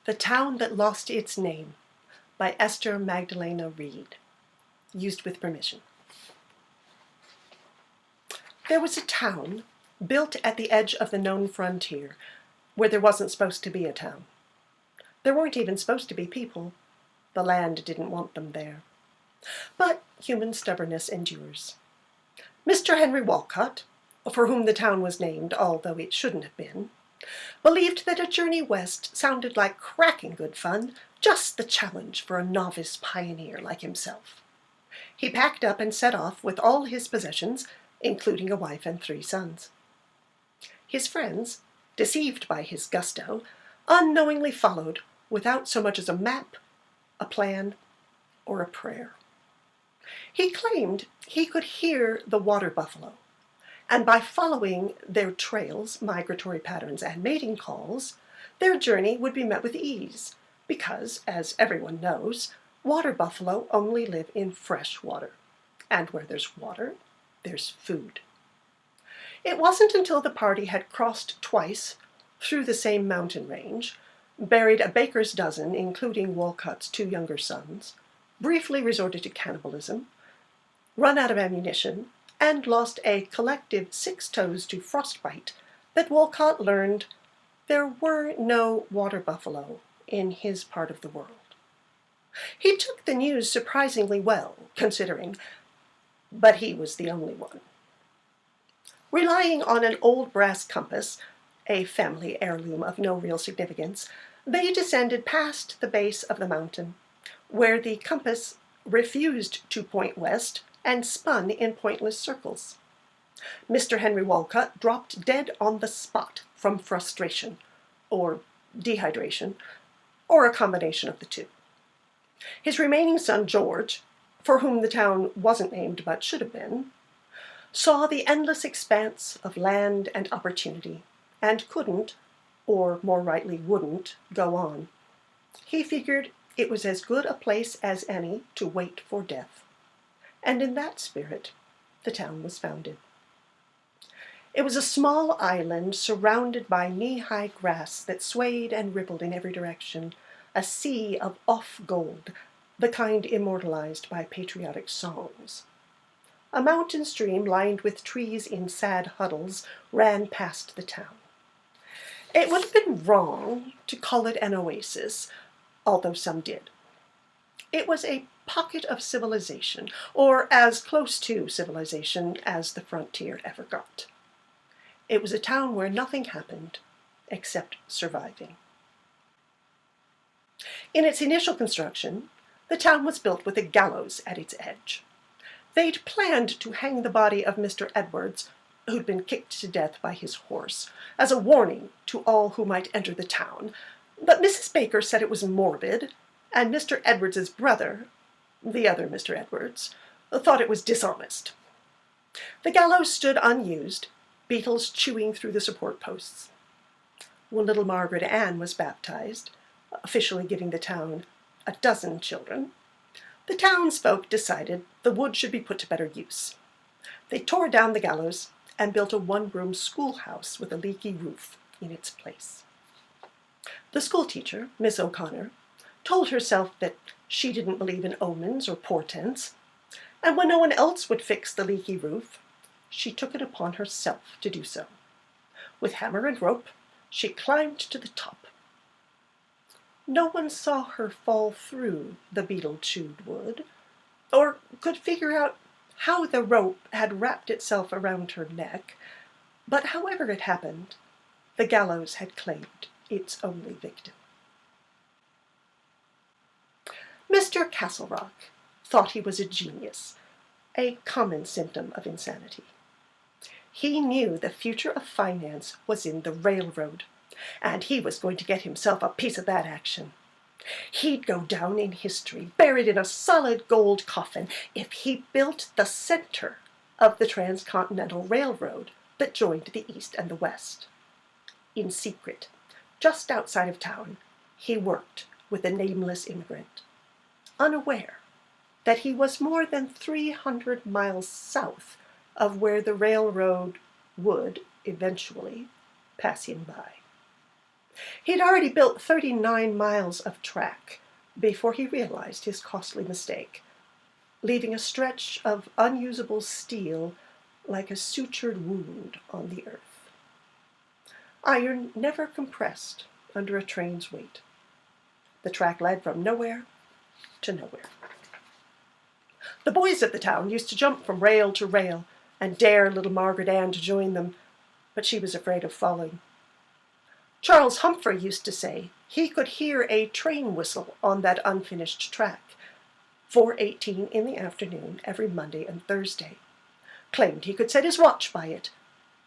The Town That Lost Its Name by Esther Magdalena Reed, used with permission. There was a town built at the edge of the known frontier where there wasn't supposed to be a town. There weren't even supposed to be people. The land didn't want them there. But human stubbornness endures. Mr. Henry Walcott, for whom the town was named, although it shouldn't have been, believed that a journey west sounded like cracking good fun, just the challenge for a novice pioneer like himself. He packed up and set off with all his possessions, including a wife and 3 sons. His friends, deceived by his gusto, unknowingly followed without so much as a map, a plan, or a prayer. He claimed he could hear the water buffalo, and by following their trails, migratory patterns, and mating calls, their journey would be met with ease, because, as everyone knows, water buffalo only live in fresh water, and where there's water, there's food. It wasn't until the party had crossed twice through the same mountain range, buried a baker's dozen, including Walcott's 2 younger sons, briefly resorted to cannibalism, run out of ammunition, and lost a collective 6 toes to frostbite, that Walcott learned there were no water buffalo in his part of the world. He took the news surprisingly well, considering, but he was the only one. Relying on an old brass compass, a family heirloom of no real significance, they descended past the base of the mountain, where the compass refused to point west and spun in pointless circles. Mr. Henry Walcott dropped dead on the spot from frustration, or dehydration, or a combination of the 2. His remaining son, George, for whom the town wasn't named but should have been, saw the endless expanse of land and opportunity, and couldn't, or more rightly wouldn't, go on. He figured it was as good a place as any to wait for death. And in that spirit, the town was founded. It was a small island surrounded by knee-high grass that swayed and rippled in every direction, a sea of off-gold, the kind immortalized by patriotic songs. A mountain stream lined with trees in sad huddles ran past the town. It would have been wrong to call it an oasis, although some did. It was a pocket of civilization, or as close to civilization as the frontier ever got. It was a town where nothing happened except surviving. In its initial construction, the town was built with a gallows at its edge. They'd planned to hang the body of Mr. Edwards, who'd been kicked to death by his horse, as a warning to all who might enter the town, but Mrs. Baker said it was morbid, and Mr. Edwards's brother, the other Mr. Edwards, thought it was dishonest. The gallows stood unused, beetles chewing through the support posts. When little Margaret Ann was baptized, officially giving the town a 12 children, the townsfolk decided the wood should be put to better use. They tore down the gallows and built a 1-room schoolhouse with a leaky roof in its place. The schoolteacher, Miss O'Connor, told herself that she didn't believe in omens or portents, and when no one else would fix the leaky roof, she took it upon herself to do so. With hammer and rope, she climbed to the top. No one saw her fall through the beetle-chewed wood, or could figure out how the rope had wrapped itself around her neck, but however it happened, the gallows had claimed its only victim. Mr. Castlerock thought he was a genius, a common symptom of insanity. He knew the future of finance was in the railroad, and he was going to get himself a piece of that action. He'd go down in history, buried in a solid gold coffin, if he built the center of the transcontinental railroad that joined the East and the West. In secret, just outside of town, he worked with a nameless immigrant, unaware that he was more than 300 miles south of where the railroad would eventually pass him by. He'd already built 39 miles of track before he realized his costly mistake, leaving a stretch of unusable steel like a sutured wound on the earth. Iron never compressed under a train's weight. The track led from nowhere to nowhere. The boys of the town used to jump from rail to rail and dare little Margaret Ann to join them, but she was afraid of falling. Charles Humphrey used to say he could hear a train whistle on that unfinished track, 4:18 in the afternoon every Monday and Thursday, claimed he could set his watch by it,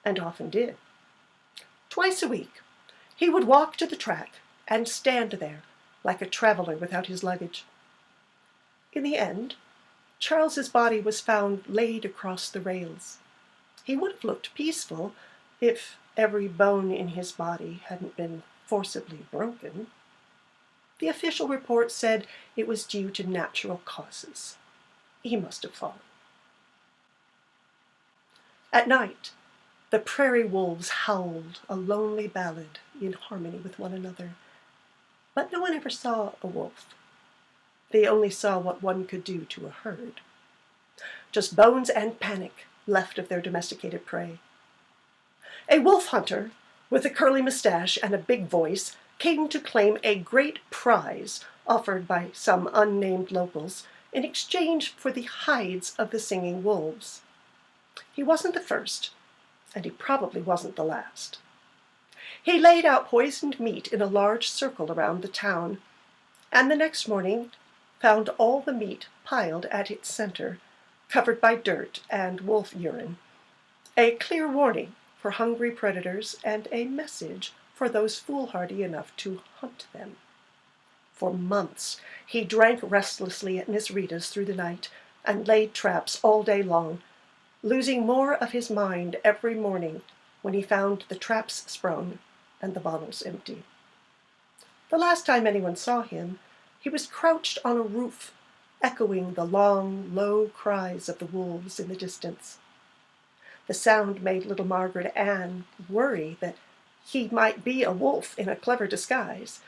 and often did. Twice a week, he would walk to the track and stand there like a traveler without his luggage. In the end, Charles's body was found laid across the rails. He would have looked peaceful if every bone in his body hadn't been forcibly broken. The official report said it was due to natural causes. He must have fallen. At night, the prairie wolves howled a lonely ballad in harmony with one another. But no one ever saw a wolf. They only saw what one could do to a herd. Just bones and panic left of their domesticated prey. A wolf hunter with a curly mustache and a big voice came to claim a great prize offered by some unnamed locals in exchange for the hides of the singing wolves. He wasn't the first, and he probably wasn't the last. He laid out poisoned meat in a large circle around the town, and the next morning found all the meat piled at its center, covered by dirt and wolf urine, a clear warning for hungry predators and a message for those foolhardy enough to hunt them. For months he drank restlessly at Miss Rita's through the night and laid traps all day long, losing more of his mind every morning when he found the traps sprung and the bottles empty. The last time anyone saw him, he was crouched on a roof, echoing the long, low cries of the wolves in the distance. The sound made little Margaret Ann worry that he might be a wolf in a clever disguise,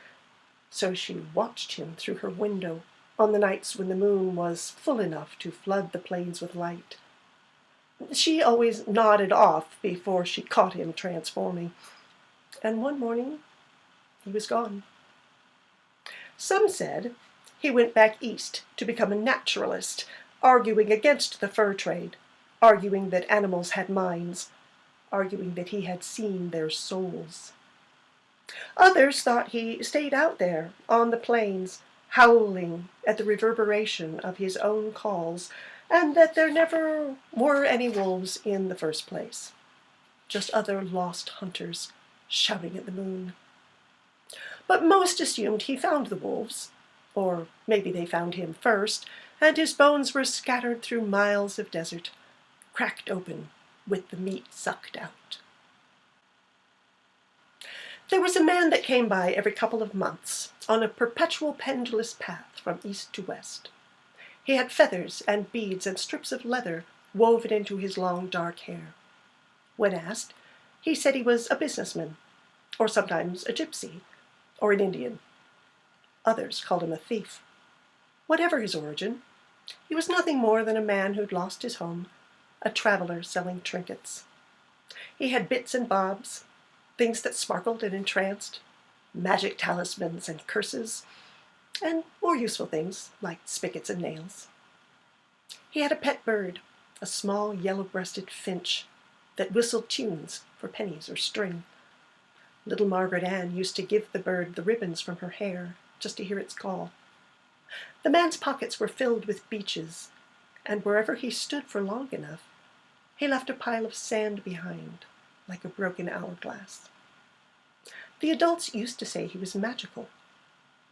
so she watched him through her window on the nights when the moon was full enough to flood the plains with light. She always nodded off before she caught him transforming, and one morning he was gone. Some said he went back east to become a naturalist, arguing against the fur trade, arguing that animals had minds, arguing that he had seen their souls. Others thought he stayed out there on the plains, howling at the reverberation of his own calls, and that there never were any wolves in the first place, just other lost hunters shouting at the moon. But most assumed he found the wolves, or maybe they found him first, and his bones were scattered through miles of desert, cracked open with the meat sucked out. There was a man that came by every couple of months on a perpetual pendulous path from east to west. He had feathers and beads and strips of leather woven into his long dark hair. When asked, he said he was a businessman, or sometimes a gypsy, or an Indian. Others called him a thief. Whatever his origin, he was nothing more than a man who'd lost his home, a traveler selling trinkets. He had bits and bobs, things that sparkled and entranced, magic talismans and curses, and more useful things like spigots and nails. He had a pet bird, a small yellow-breasted finch that whistled tunes for pennies or string. Little Margaret Ann used to give the bird the ribbons from her hair just to hear its call. The man's pockets were filled with beaches, and wherever he stood for long enough, he left a pile of sand behind, like a broken hourglass. The adults used to say he was magical,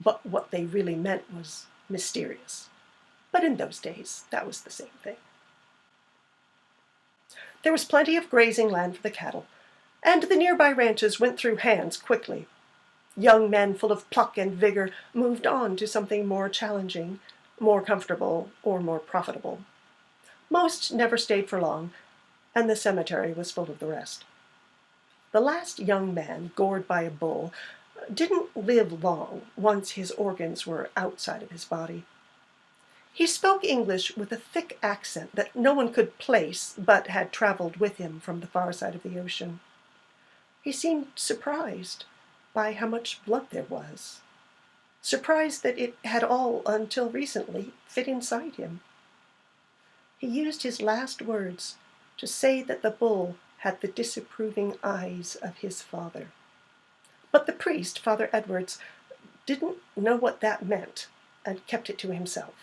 but what they really meant was mysterious. But in those days, that was the same thing. There was plenty of grazing land for the cattle, and the nearby ranches went through hands quickly. Young men full of pluck and vigor moved on to something more challenging, more comfortable, or more profitable. Most never stayed for long, and the cemetery was full of the rest. The last young man gored by a bull didn't live long once his organs were outside of his body. He spoke English with a thick accent that no one could place but had traveled with him from the far side of the ocean. He seemed surprised by how much blood there was, surprised that it had all, until recently, fit inside him. He used his last words to say that the bull had the disapproving eyes of his father. But the priest, Father Edwards, didn't know what that meant and kept it to himself.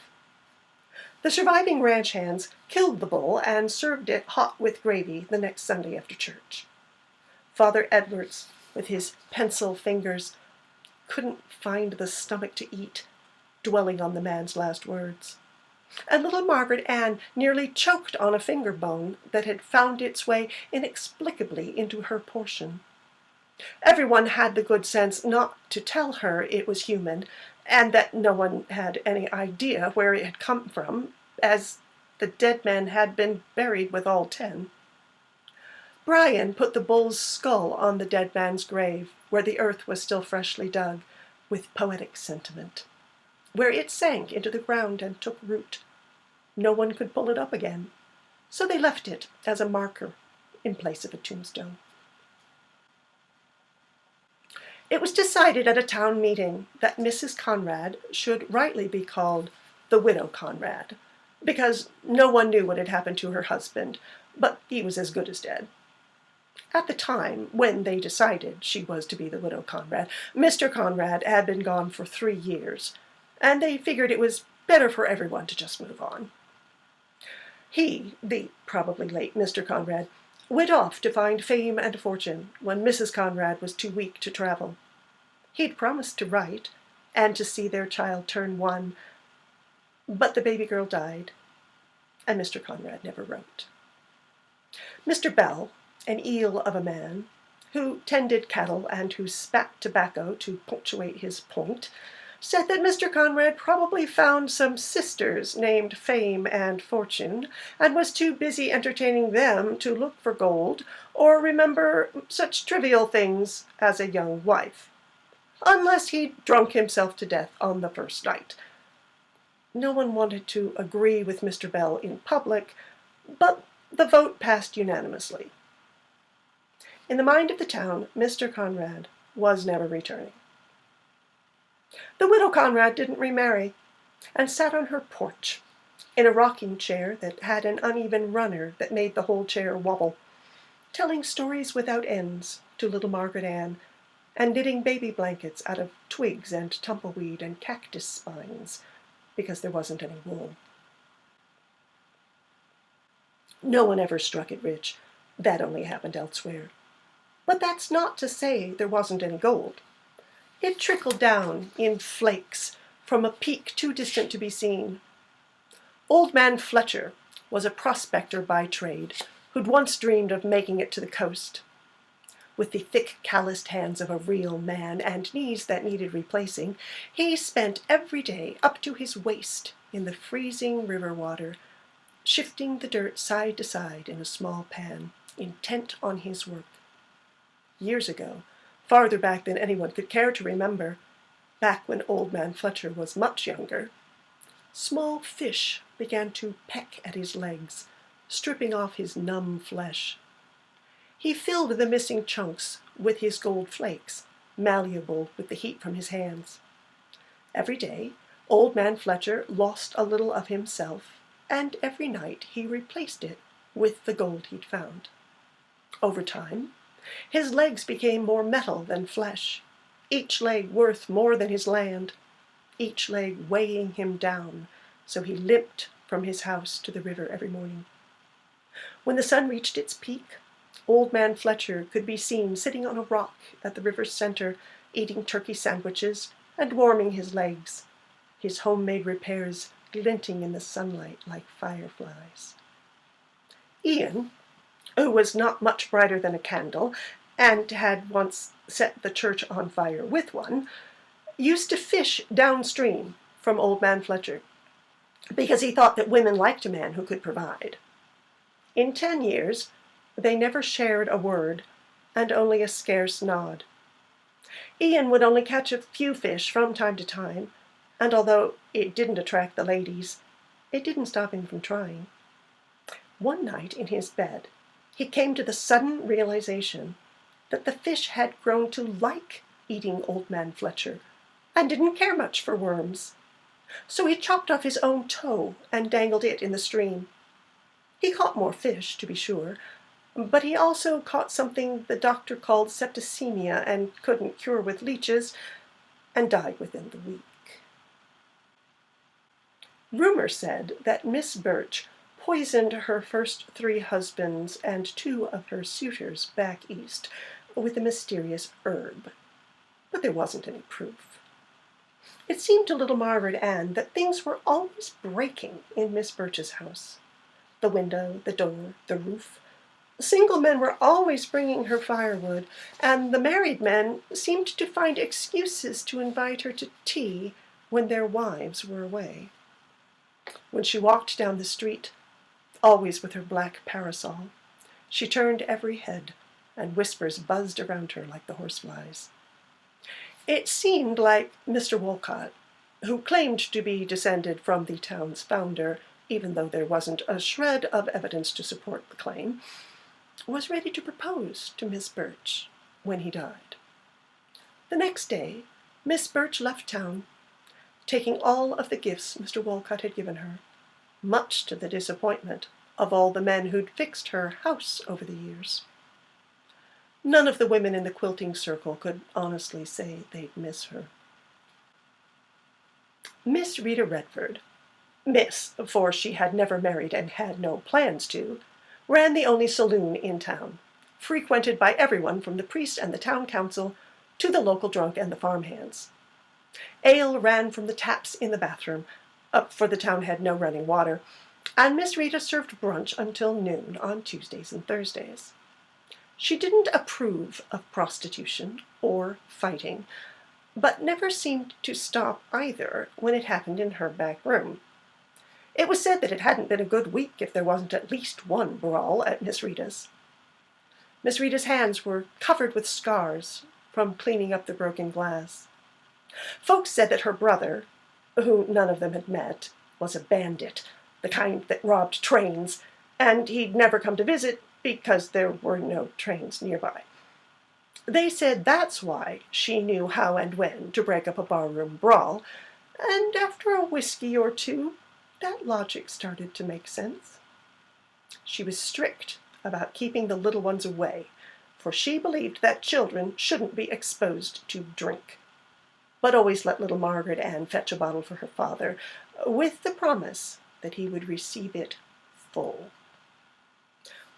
The surviving ranch hands killed the bull and served it hot with gravy the next Sunday after church. Father Edwards, with his pencil fingers, couldn't find the stomach to eat, dwelling on the man's last words. And little Margaret Ann nearly choked on a finger bone that had found its way inexplicably into her portion. Everyone had the good sense not to tell her it was human, and that no one had any idea where it had come from, as the dead man had been buried with all 10. Brian put the bull's skull on the dead man's grave, where the earth was still freshly dug, with poetic sentiment, where it sank into the ground and took root. No one could pull it up again, so they left it as a marker in place of a tombstone. It was decided at a town meeting that Mrs. Conrad should rightly be called the Widow Conrad, because no one knew what had happened to her husband, but he was as good as dead. At the time when they decided she was to be the Widow Conrad, Mr. Conrad had been gone for 3 years, and they figured it was better for everyone to just move on. He, the probably late Mr. Conrad, went off to find fame and fortune when Mrs. Conrad was too weak to travel. He'd promised to write and to see their child turn 1, but the baby girl died, and Mr. Conrad never wrote. Mr. Bell, an eel of a man, who tended cattle and who spat tobacco to punctuate his point, said that Mr. Conrad probably found some sisters named Fame and Fortune, and was too busy entertaining them to look for gold or remember such trivial things as a young wife, unless he'd drunk himself to death on the first night. No one wanted to agree with Mr. Bell in public, but the vote passed unanimously. In the mind of the town, Mr. Conrad was never returning. The Widow Conrad didn't remarry, and sat on her porch, in a rocking chair that had an uneven runner that made the whole chair wobble, telling stories without ends to little Margaret Ann, and knitting baby blankets out of twigs and tumbleweed and cactus spines, because there wasn't any wool. No one ever struck it rich. That only happened elsewhere. But that's not to say there wasn't any gold. It trickled down in flakes from a peak too distant to be seen. Old Man Fletcher was a prospector by trade who'd once dreamed of making it to the coast. With the thick, calloused hands of a real man and knees that needed replacing, he spent every day up to his waist in the freezing river water, shifting the dirt side to side in a small pan, intent on his work. Years ago, farther back than anyone could care to remember, back when Old Man Fletcher was much younger, small fish began to peck at his legs, stripping off his numb flesh. He filled the missing chunks with his gold flakes, malleable with the heat from his hands. Every day, Old Man Fletcher lost a little of himself, and every night he replaced it with the gold he'd found. Over time, his legs became more metal than flesh, each leg worth more than his land, each leg weighing him down, so he limped from his house to the river every morning. When the sun reached its peak, Old Man Fletcher could be seen sitting on a rock at the river's center, eating turkey sandwiches and warming his legs, his homemade repairs glinting in the sunlight like fireflies. Ian, who was not much brighter than a candle, and had once set the church on fire with one, used to fish downstream from Old Man Fletcher, because he thought that women liked a man who could provide. In 10 years, they never shared a word, and only a scarce nod. Ian would only catch a few fish from time to time, and although it didn't attract the ladies, it didn't stop him from trying. One night in his bed, he came to the sudden realization that the fish had grown to like eating Old Man Fletcher and didn't care much for worms. So he chopped off his own toe and dangled it in the stream. He caught more fish, to be sure, but he also caught something the doctor called septicemia and couldn't cure with leeches, and died within the week. Rumor said that Miss Birch poisoned her first 3 husbands and 2 of her suitors back east with a mysterious herb, but there wasn't any proof. It seemed to little Margaret Ann that things were always breaking in Miss Birch's house. The window, the door, the roof. Single men were always bringing her firewood, and the married men seemed to find excuses to invite her to tea when their wives were away. When she walked down the street, always with her black parasol, she turned every head, and whispers buzzed around her like the horseflies. It seemed like Mr. Wolcott, who claimed to be descended from the town's founder, even though there wasn't a shred of evidence to support the claim, was ready to propose to Miss Birch when he died. The next day, Miss Birch left town, taking all of the gifts Mr. Wolcott had given her, much to the disappointment of all the men who'd fixed her house over the years. None of the women in the quilting circle could honestly say they'd miss her. Miss Rita Redford, Miss, for she had never married and had no plans to, ran the only saloon in town, frequented by everyone from the priest and the town council to the local drunk and the farmhands. Ale ran from the taps in the bathroom, for the town had no running water, and Miss Rita served brunch until noon on Tuesdays and Thursdays. She didn't approve of prostitution or fighting, but never seemed to stop either when it happened in her back room. It was said that it hadn't been a good week if there wasn't at least one brawl at Miss Rita's. Miss Rita's hands were covered with scars from cleaning up the broken glass. Folks said that her brother, who none of them had met, was a bandit, the kind that robbed trains, and he'd never come to visit because there were no trains nearby. They said that's why she knew how and when to break up a barroom brawl, and after a whiskey or two, that logic started to make sense. She was strict about keeping the little ones away, for she believed that children shouldn't be exposed to drink, but always let little Margaret Ann fetch a bottle for her father, with the promise that he would receive it full.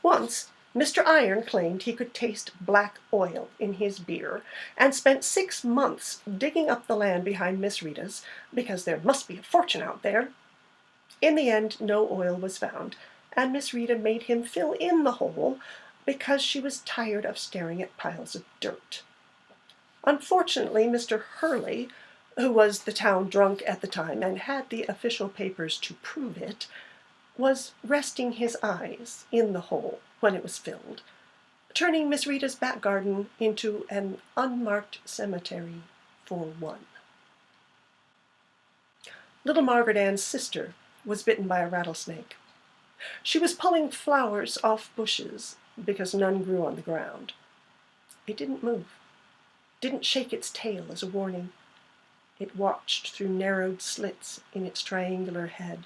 Once, Mr. Iron claimed he could taste black oil in his beer, and spent 6 months digging up the land behind Miss Rita's, because there must be a fortune out there. In the end, no oil was found, and Miss Rita made him fill in the hole because she was tired of staring at piles of dirt. Unfortunately, Mr. Hurley, who was the town drunk at the time and had the official papers to prove it, was resting his eyes in the hole when it was filled, turning Miss Rita's back garden into an unmarked cemetery for one. Little Margaret Ann's sister was bitten by a rattlesnake. She was pulling flowers off bushes because none grew on the ground. It didn't move, didn't shake its tail as a warning. It watched through narrowed slits in its triangular head.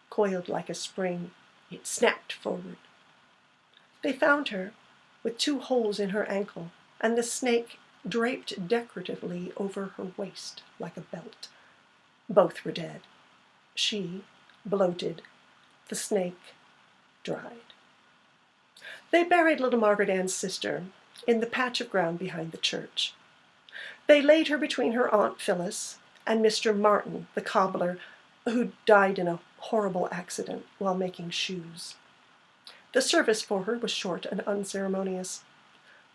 Coiled like a spring, it snapped forward. They found her with 2 holes in her ankle, and the snake draped decoratively over her waist like a belt. Both were dead. She, bloated, the snake, dried. They buried little Margaret Ann's sister in the patch of ground behind the church. They laid her between her Aunt Phyllis and Mr. Martin, the cobbler, who died in a horrible accident while making shoes. The service for her was short and unceremonious.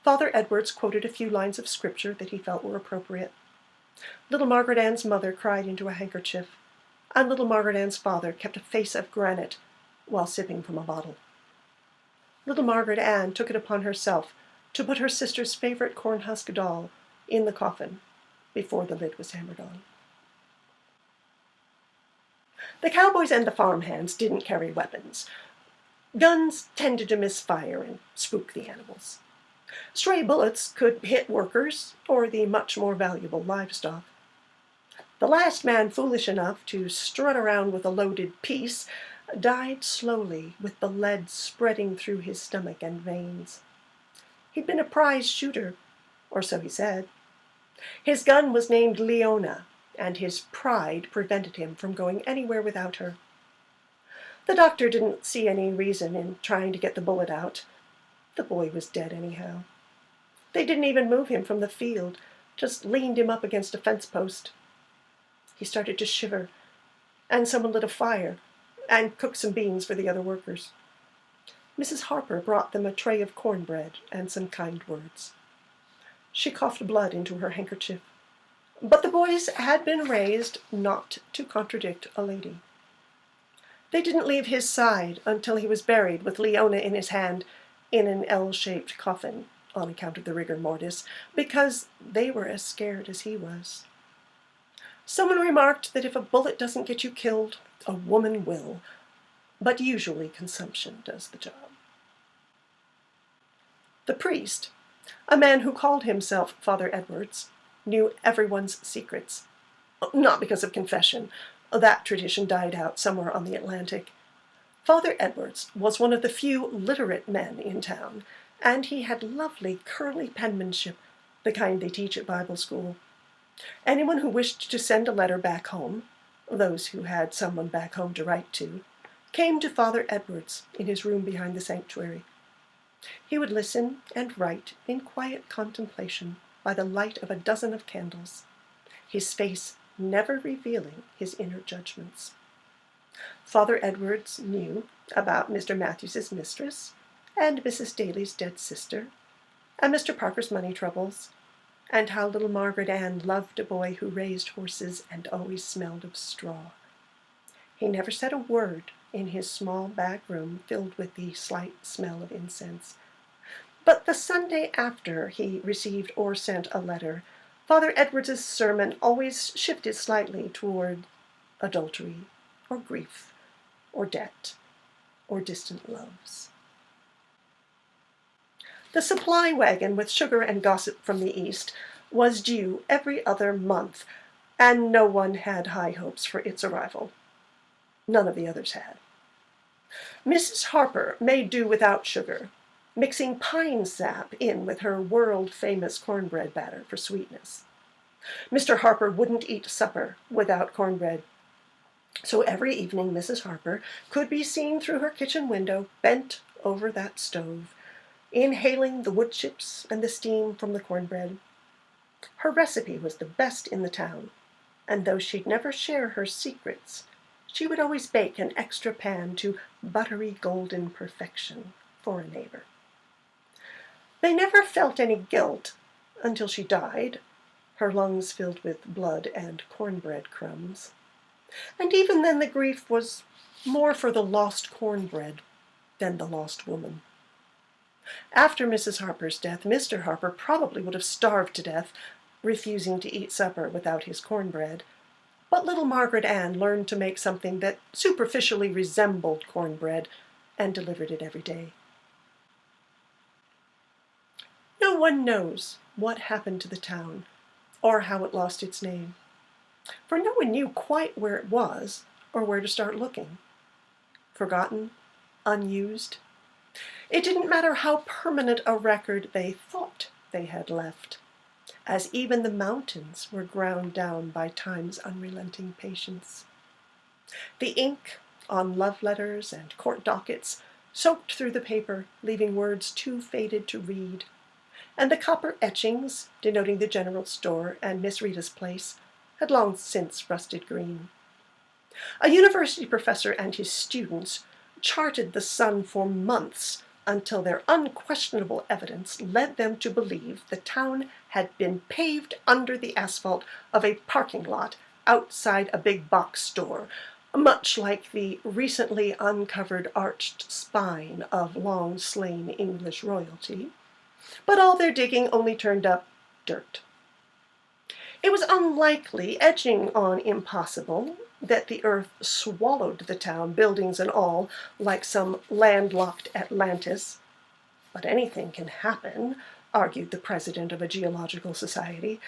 Father Edwards quoted a few lines of scripture that he felt were appropriate. Little Margaret Ann's mother cried into a handkerchief, and little Margaret Ann's father kept a face of granite while sipping from a bottle. Little Margaret Ann took it upon herself to put her sister's favorite cornhusk doll in the coffin before the lid was hammered on. The cowboys and the farmhands didn't carry weapons. Guns tended to misfire and spook the animals. Stray bullets could hit workers or the much more valuable livestock. The last man foolish enough to strut around with a loaded piece died slowly with the lead spreading through his stomach and veins. He'd been a prize shooter, or so he said. His gun was named Leona, and his pride prevented him from going anywhere without her. The doctor didn't see any reason in trying to get the bullet out. The boy was dead anyhow. They didn't even move him from the field, just leaned him up against a fence post. He started to shiver, and someone lit a fire and cooked some beans for the other workers. Mrs. Harper brought them a tray of cornbread and some kind words. She coughed blood into her handkerchief, but the boys had been raised not to contradict a lady. They didn't leave his side until he was buried with Leona in his hand in an L-shaped coffin, on account of the rigor mortis, because they were as scared as he was. Someone remarked that if a bullet doesn't get you killed, a woman will, but usually consumption does the job. The priest, a man who called himself Father Edwards, knew everyone's secrets. Not because of confession. That tradition died out somewhere on the Atlantic. Father Edwards was one of the few literate men in town, and he had lovely curly penmanship, the kind they teach at Bible school. Anyone who wished to send a letter back home, those who had someone back home to write to, came to Father Edwards in his room behind the sanctuary. He would listen and write in quiet contemplation by the light of a dozen of candles, his face never revealing his inner judgments. Father Edwards knew about Mr. Matthews's mistress, and Mrs. Daly's dead sister, and Mr. Parker's money troubles, and how little Margaret Ann loved a boy who raised horses and always smelled of straw. He never said a word in his small back room filled with the slight smell of incense. But the Sunday after he received or sent a letter, Father Edwards's sermon always shifted slightly toward adultery, or grief, or debt, or distant loves. The supply wagon with sugar and gossip from the East was due every other month, and no one had high hopes for its arrival. None of the others had. Mrs. Harper made do without sugar, mixing pine sap in with her world-famous cornbread batter for sweetness. Mr. Harper wouldn't eat supper without cornbread, so every evening Mrs. Harper could be seen through her kitchen window, bent over that stove, inhaling the wood chips and the steam from the cornbread. Her recipe was the best in the town, and though she'd never share her secrets, she would always bake an extra pan to buttery golden perfection for a neighbor. They never felt any guilt until she died, her lungs filled with blood and cornbread crumbs. And even then the grief was more for the lost cornbread than the lost woman. After Mrs. Harper's death, Mr. Harper probably would have starved to death, refusing to eat supper without his cornbread. But little Margaret Ann learned to make something that superficially resembled cornbread and delivered it every day. No one knows what happened to the town or how it lost its name, for no one knew quite where it was or where to start looking. Forgotten, unused. It didn't matter how permanent a record they thought they had left, as even the mountains were ground down by time's unrelenting patience. The ink on love letters and court dockets soaked through the paper, leaving words too faded to read, and the copper etchings, denoting the general store and Miss Rita's place, had long since rusted green. A university professor and his students charted the sun for months until their unquestionable evidence led them to believe the town had been paved under the asphalt of a parking lot outside a big box store, much like the recently uncovered arched spine of long-slain English royalty. But all their digging only turned up dirt. It was unlikely, edging on impossible, that the earth swallowed the town, buildings and all, like some landlocked Atlantis. But anything can happen, argued the president of a geological society.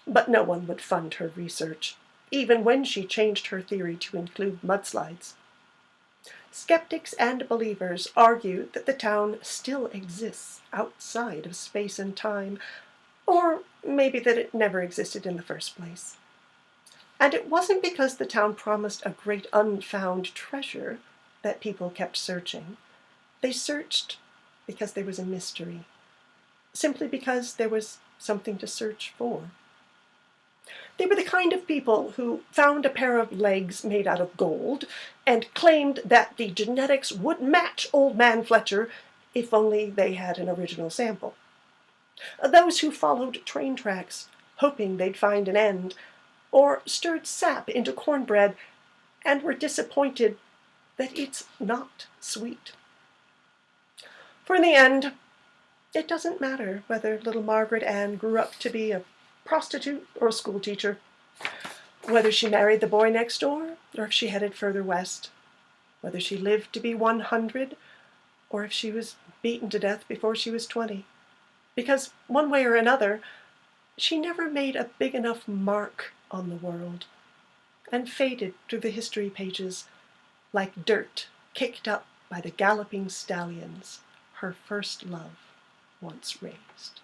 But no one would fund her research, even when she changed her theory to include mudslides. Skeptics and believers argue that the town still exists outside of space and time, or maybe that it never existed in the first place. And it wasn't because the town promised a great unfound treasure that people kept searching. They searched because there was a mystery, simply because there was something to search for. They were the kind of people who found a pair of legs made out of gold and claimed that the genetics would match Old Man Fletcher if only they had an original sample. Those who followed train tracks, hoping they'd find an end, or stirred sap into cornbread and were disappointed that it's not sweet. For in the end, it doesn't matter whether little Margaret Ann grew up to be a prostitute or a schoolteacher, whether she married the boy next door or if she headed further west, whether she lived to be 100 or if she was beaten to death before she was 20. Because one way or another, she never made a big enough mark on the world and faded through the history pages like dirt kicked up by the galloping stallions her first love once raised.